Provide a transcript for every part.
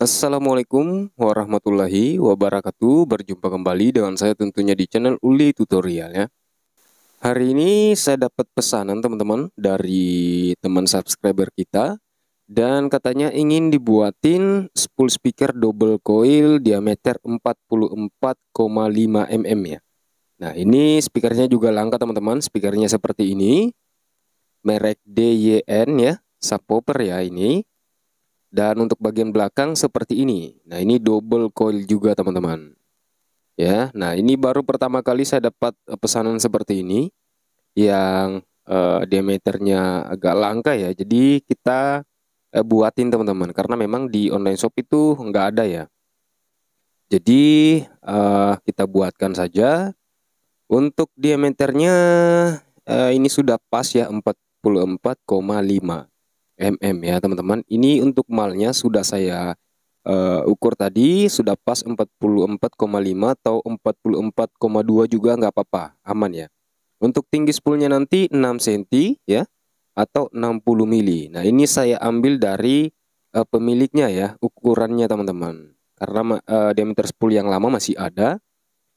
Assalamualaikum warahmatullahi wabarakatuh. Berjumpa kembali dengan saya tentunya di channel Uli Tutorial ya. Hari ini saya dapat pesanan teman-teman dari teman subscriber kita dan katanya ingin dibuatin spool speaker double coil diameter 44,5 mm ya. Nah, ini speakernya juga langka teman-teman. Speakernya seperti ini. Merek DYN ya, subwoofer ya ini. Dan untuk bagian belakang seperti ini. Nah, ini double coil juga teman-teman. Ya, nah ini baru pertama kali saya dapat pesanan seperti ini yang diameternya agak langka ya. Jadi kita buatin teman-teman karena memang di online shop itu nggak ada ya. Jadi kita buatkan saja. Untuk diameternya ini sudah pas ya 44,5 mm ya teman-teman. Ini untuk malnya sudah saya ukur tadi sudah pas 44,5 atau 44,2 juga nggak apa-apa, aman ya. Untuk tinggi spoolnya nanti 6 cm ya atau 60 mili. Nah, ini saya ambil dari pemiliknya ya, ukurannya teman-teman. Karena diameter spool yang lama masih ada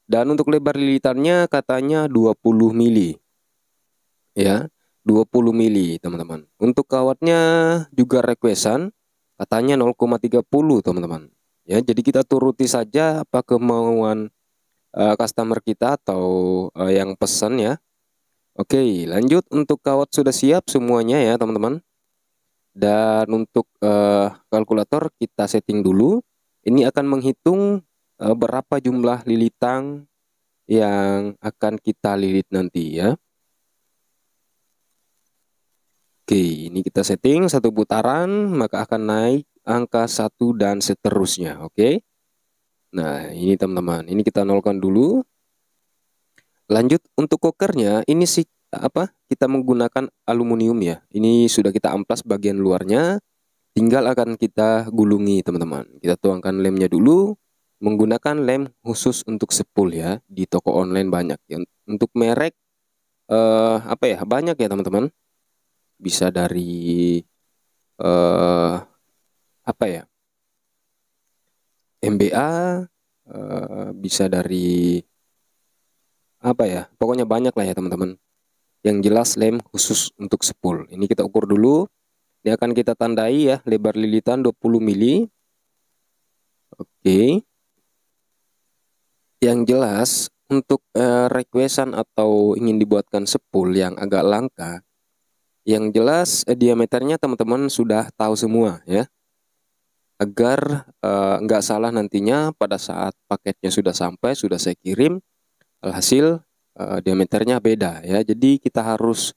dan untuk lebar lilitannya katanya 20 mili. Ya, 20 mili teman-teman. Untuk kawatnya juga requestan katanya 0,30 teman-teman. Ya, jadi kita turuti saja apa kemauan customer kita atau yang pesan ya. Oke, lanjut untuk kawat sudah siap semuanya ya teman-teman. Dan untuk kalkulator kita setting dulu. Ini akan menghitung berapa jumlah lilitang yang akan kita lilit nanti ya. Oke, ini kita setting satu putaran, maka akan naik angka 1 dan seterusnya. Oke. Nah, ini teman-teman, ini kita nolkan dulu. Lanjut untuk kokernya, ini sih apa? Kita menggunakan aluminium ya. Ini sudah kita amplas bagian luarnya, tinggal akan kita gulungi teman-teman. Kita tuangkan lemnya dulu, menggunakan lem khusus untuk spool ya. Di toko online banyak ya. Untuk merek apa ya? Banyak ya teman-teman. Bisa dari apa ya, MBA, bisa dari apa ya, pokoknya banyak lah ya teman-teman. Yang jelas lem khusus untuk spool. Ini kita ukur dulu. Ini akan kita tandai ya, lebar lilitan 20 mili. Oke. Yang jelas untuk requestan atau ingin dibuatkan spool yang agak langka, yang jelas diameternya teman-teman sudah tahu semua ya. Agar nggak salah nantinya pada saat paketnya sudah sampai, sudah saya kirim, alhasil diameternya beda ya. Jadi kita harus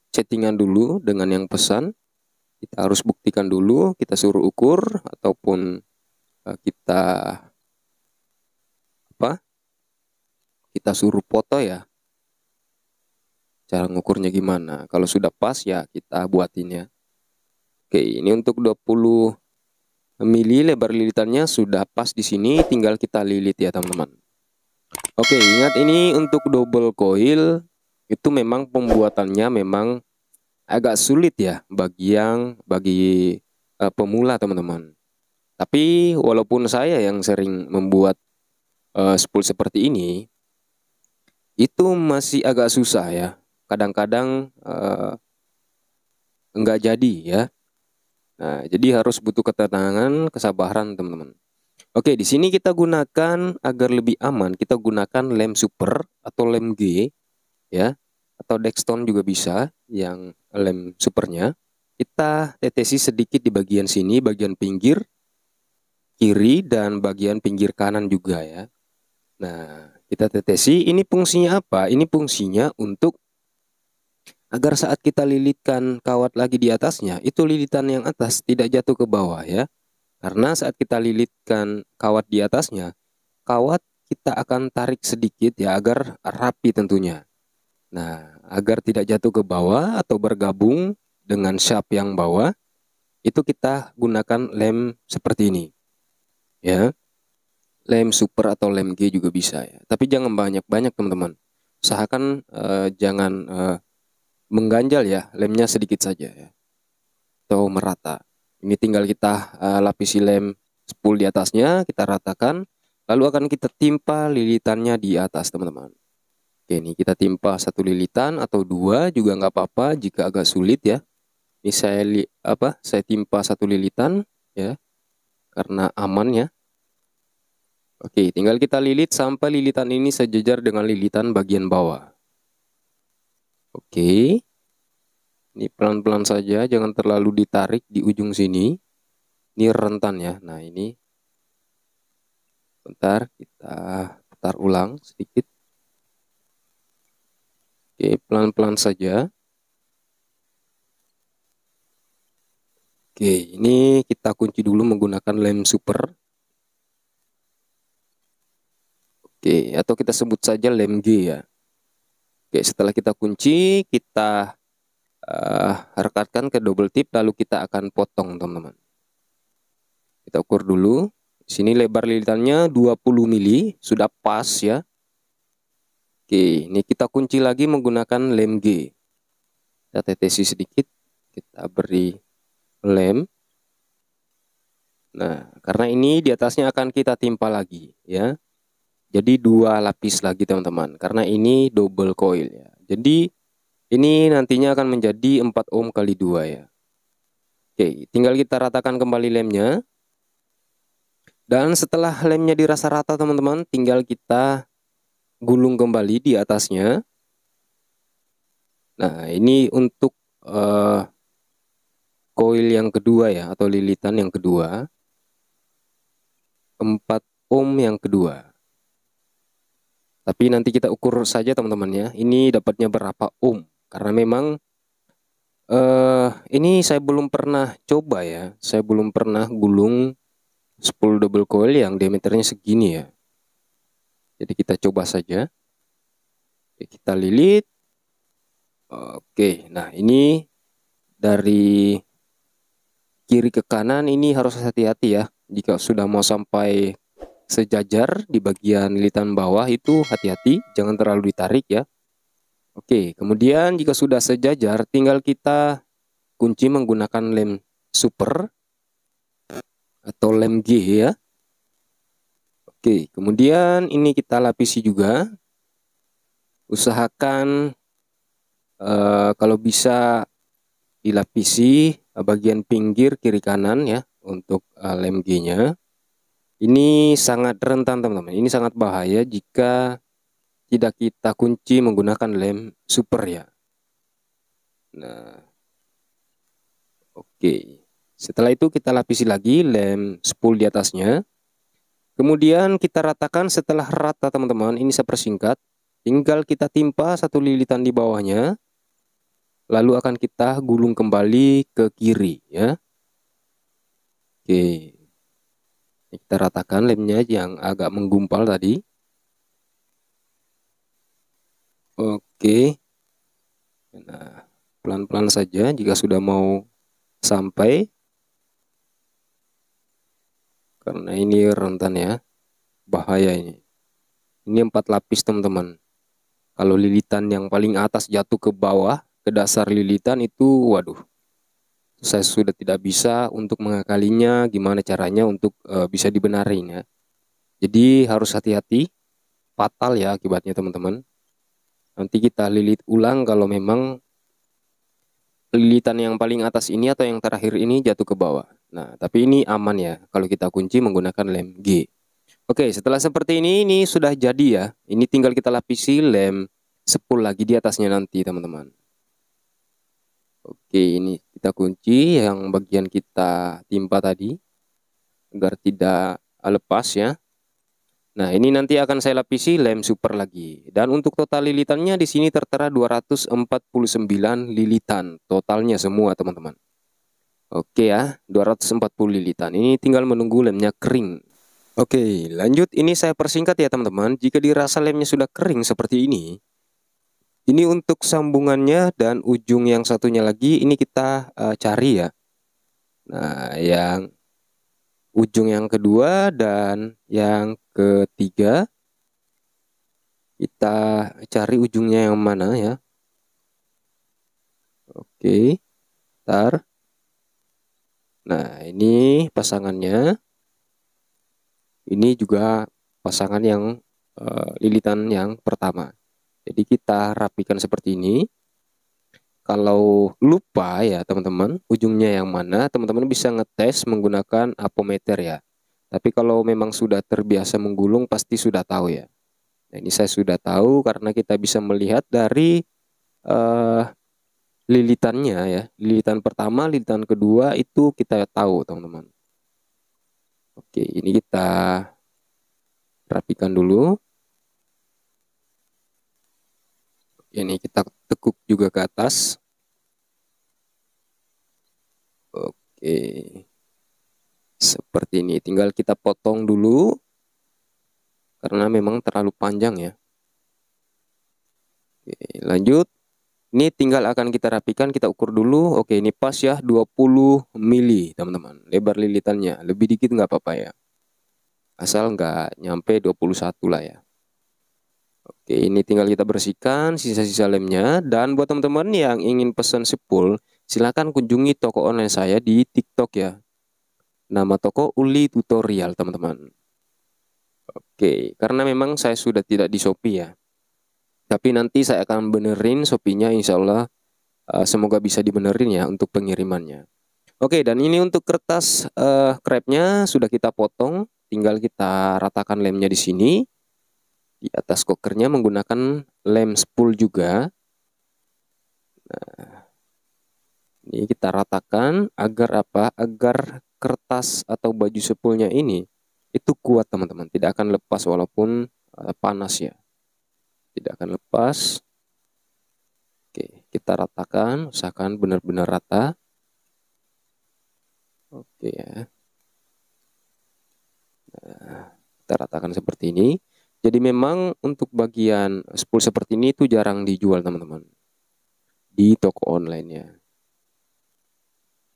chattingan dulu dengan yang pesan. Kita harus buktikan dulu, kita suruh ukur ataupun kita apa? Kita suruh foto ya. Cara ngukurnya gimana? Kalau sudah pas ya kita buatin ya. Oke, ini untuk 20 mili lebar lilitannya sudah pas di sini, tinggal kita lilit ya teman-teman. Oke, ingat ini untuk double coil itu memang pembuatannya memang agak sulit ya bagi pemula teman-teman. Tapi walaupun saya yang sering membuat spool seperti ini, itu masih agak susah ya. Kadang-kadang enggak jadi ya. Nah, jadi harus butuh ketenangan, kesabaran teman-teman. Oke, di sini kita gunakan agar lebih aman, kita gunakan lem super atau lem G ya, atau Dextone juga bisa yang lem supernya. Kita tetesi sedikit di bagian sini, bagian pinggir kiri dan bagian pinggir kanan juga ya. Nah, kita tetesi. Ini fungsinya apa? Ini fungsinya untuk agar saat kita lilitkan kawat lagi di atasnya, itu lilitan yang atas tidak jatuh ke bawah ya. Karena saat kita lilitkan kawat di atasnya, kawat kita akan tarik sedikit ya agar rapi tentunya. Nah, agar tidak jatuh ke bawah atau bergabung dengan shaft yang bawah, itu kita gunakan lem seperti ini. Ya. Lem super atau lem G juga bisa ya. Tapi jangan banyak-banyak teman-teman. Usahakan jangan mengganjal ya, lemnya sedikit saja ya. Atau merata. Ini tinggal kita lapisi lem spool di atasnya, kita ratakan, lalu akan kita timpa lilitannya di atas teman-teman. Oke, ini kita timpa satu lilitan atau dua juga nggak apa-apa jika agak sulit ya. Ini saya timpa satu lilitan ya, karena aman ya. Oke, tinggal kita lilit sampai lilitan ini sejajar dengan lilitan bagian bawah. Oke. Ini pelan-pelan saja, jangan terlalu ditarik di ujung sini. Ini rentan ya. Nah, ini bentar kita putar ulang sedikit. Oke, pelan-pelan saja. Oke, ini kita kunci dulu menggunakan lem super. Oke, atau kita sebut saja lem G ya. Oke, setelah kita kunci, kita rekatkan ke double tip, lalu kita akan potong teman-teman. Kita ukur dulu. Sini lebar lilitannya 20 mili, sudah pas ya. Oke, ini kita kunci lagi menggunakan lem G. Kita tetesi sedikit, kita beri lem. Nah, karena ini di atasnya akan kita timpa lagi ya. Jadi dua lapis lagi teman-teman, karena ini double coil ya. Jadi ini nantinya akan menjadi 4 ohm kali 2 ya. Oke, tinggal kita ratakan kembali lemnya. Dan setelah lemnya dirasa rata teman-teman, tinggal kita gulung kembali di atasnya. Nah, ini untuk coil yang kedua ya, atau lilitan yang kedua. 4 ohm yang kedua. Tapi nanti kita ukur saja teman-teman ya. Ini dapatnya berapa ohm? Karena memang ini saya belum pernah coba ya. Saya belum pernah gulung spool double coil yang diameternya segini ya. Jadi kita coba saja. Oke, kita lilit. Oke, nah ini dari kiri ke kanan ini harus hati-hati ya. Jika sudah mau sampai sejajar di bagian lilitan bawah itu hati-hati, jangan terlalu ditarik ya. Oke, kemudian jika sudah sejajar tinggal kita kunci menggunakan lem super atau lem G ya. Oke, kemudian ini kita lapisi juga. Usahakan kalau bisa dilapisi bagian pinggir kiri kanan ya untuk lem G-nya. Ini sangat rentan teman-teman. Ini sangat bahaya jika tidak kita kunci menggunakan lem super ya. Nah, oke. Setelah itu kita lapisi lagi lem spool di atasnya. Kemudian kita ratakan. Setelah rata teman-teman, ini saya persingkat. Tinggal kita timpa satu lilitan di bawahnya. Lalu akan kita gulung kembali ke kiri ya. Oke. Kita ratakan lemnya yang agak menggumpal tadi. Oke. Nah, pelan-pelan saja jika sudah mau sampai. Karena ini rentan ya. Bahaya ini. Ini 4 lapis teman-teman. Kalau lilitan yang paling atas jatuh ke bawah, ke dasar lilitan itu waduh. Saya sudah tidak bisa untuk mengakalinya gimana caranya untuk bisa dibenarin ya. Jadi harus hati-hati, fatal ya akibatnya teman-teman. Nanti kita lilit ulang kalau memang lilitan yang paling atas ini atau yang terakhir ini jatuh ke bawah. Nah, tapi ini aman ya kalau kita kunci menggunakan lem G. Oke, setelah seperti ini sudah jadi ya. Ini tinggal kita lapisi lem spool lagi di atasnya nanti teman-teman. Oke, ini kita kunci yang bagian kita timpa tadi agar tidak lepas ya. Nah, ini nanti akan saya lapisi lem super lagi. Dan untuk total lilitannya di sini tertera 249 lilitan totalnya semua teman-teman. Oke ya, 240 lilitan. Ini tinggal menunggu lemnya kering. Oke, lanjut. Ini saya persingkat ya teman-teman. Jika dirasa lemnya sudah kering seperti ini untuk sambungannya dan ujung yang satunya lagi ini kita cari ya. Nah, yang ujung yang kedua dan yang ketiga kita cari ujungnya yang mana ya. Oke, ntar. Nah, ini pasangannya. Ini juga pasangan yang lilitan yang pertama. Jadi kita rapikan seperti ini. Kalau lupa ya teman-teman, ujungnya yang mana, teman-teman bisa ngetes menggunakan apometer ya. Tapi kalau memang sudah terbiasa menggulung, pasti sudah tahu ya. Nah, ini saya sudah tahu karena kita bisa melihat dari lilitannya ya. Lilitan pertama, lilitan kedua itu kita tahu teman-teman. Oke, ini kita rapikan dulu. Ini kita tekuk juga ke atas. Oke. Seperti ini. Tinggal kita potong dulu. Karena memang terlalu panjang ya. Oke, lanjut. Ini tinggal akan kita rapikan, kita ukur dulu. Oke, ini pas ya 20 mili teman-teman. Lebar lilitannya. Lebih dikit nggak apa-apa ya. Asal nggak nyampe 21 lah ya. Oke, ini tinggal kita bersihkan sisa-sisa lemnya. Dan buat teman-teman yang ingin pesan spool, silahkan kunjungi toko online saya di TikTok ya. Nama toko Uli Tutorial teman-teman. Oke, karena memang saya sudah tidak di Shopee ya. Tapi nanti saya akan benerin Shopee-nya, insya Allah semoga bisa dibenerin ya untuk pengirimannya. Oke, dan ini untuk kertas krepnya sudah kita potong. Tinggal kita ratakan lemnya di sini. Di atas kokernya menggunakan lem spool juga. Nah, ini kita ratakan agar apa? Agar kertas atau baju spoolnya ini itu kuat teman-teman. Tidak akan lepas walaupun panas ya. Tidak akan lepas. Oke, kita ratakan, usahakan benar-benar rata. Oke ya. Nah, kita ratakan seperti ini. Jadi memang untuk bagian spool seperti ini itu jarang dijual teman-teman di toko online ya.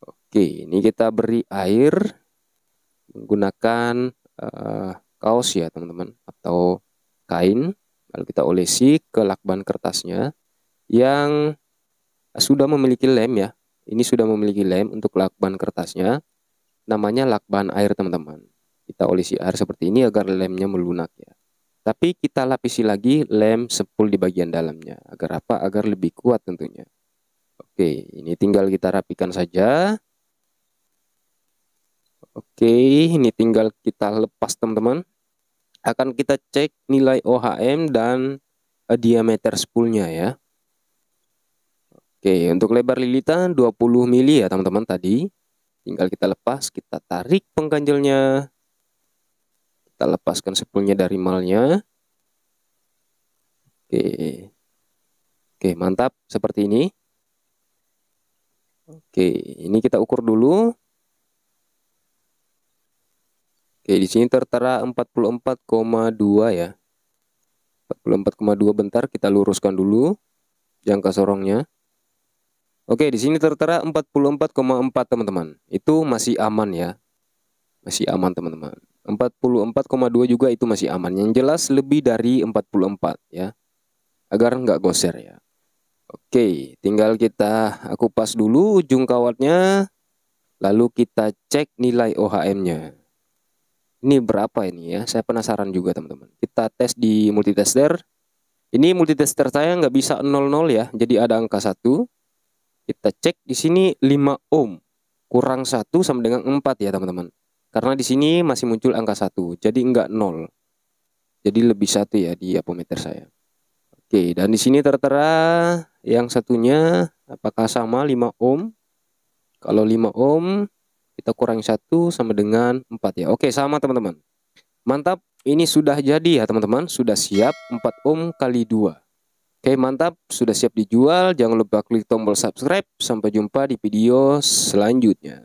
Oke, ini kita beri air menggunakan kaos ya teman-teman atau kain. Lalu kita olesi ke lakban kertasnya yang sudah memiliki lem ya. Ini sudah memiliki lem untuk lakban kertasnya. Namanya lakban air teman-teman. Kita olesi air seperti ini agar lemnya melunak ya. Tapi kita lapisi lagi lem spool di bagian dalamnya. Agar apa? Agar lebih kuat tentunya. Oke, ini tinggal kita rapikan saja. Oke, ini tinggal kita lepas teman-teman. Akan kita cek nilai OHM dan diameter spoolnya ya. Oke, untuk lebar lilitan 20 mili ya teman-teman tadi. Tinggal kita lepas, kita tarik pengganjilnya. Kita lepaskan spoolnya dari malnya. Oke. Oke, mantap seperti ini. Oke, ini kita ukur dulu. Oke, di sini tertera 44,2 ya. 44,2 bentar kita luruskan dulu jangka sorongnya. Oke, di sini tertera 44,4 teman-teman. Itu masih aman ya. Masih aman teman-teman. 44,2 juga itu masih aman. Yang jelas lebih dari 44 ya. Agar nggak goser ya. Oke, tinggal kita kupas dulu ujung kawatnya. Lalu kita cek nilai OHM-nya. Ini berapa ini ya? Saya penasaran juga teman-teman. Kita tes di multitester. Ini multitester saya nggak bisa 00 ya. Jadi ada angka 1. Kita cek di sini 5 ohm. Kurang 1 sama dengan 4 ya teman-teman. Karena di sini masih muncul angka 1. Jadi nggak 0. Jadi lebih 1 ya di apometer saya. Oke, dan di sini tertera yang satunya apakah sama 5 ohm? Kalau 5 ohm kita kurangi 1 sama dengan 4 ya. Oke, sama teman-teman. Mantap, ini sudah jadi ya teman-teman. Sudah siap 4 ohm kali 2. Oke, mantap, sudah siap dijual. Jangan lupa klik tombol subscribe. Sampai jumpa di video selanjutnya.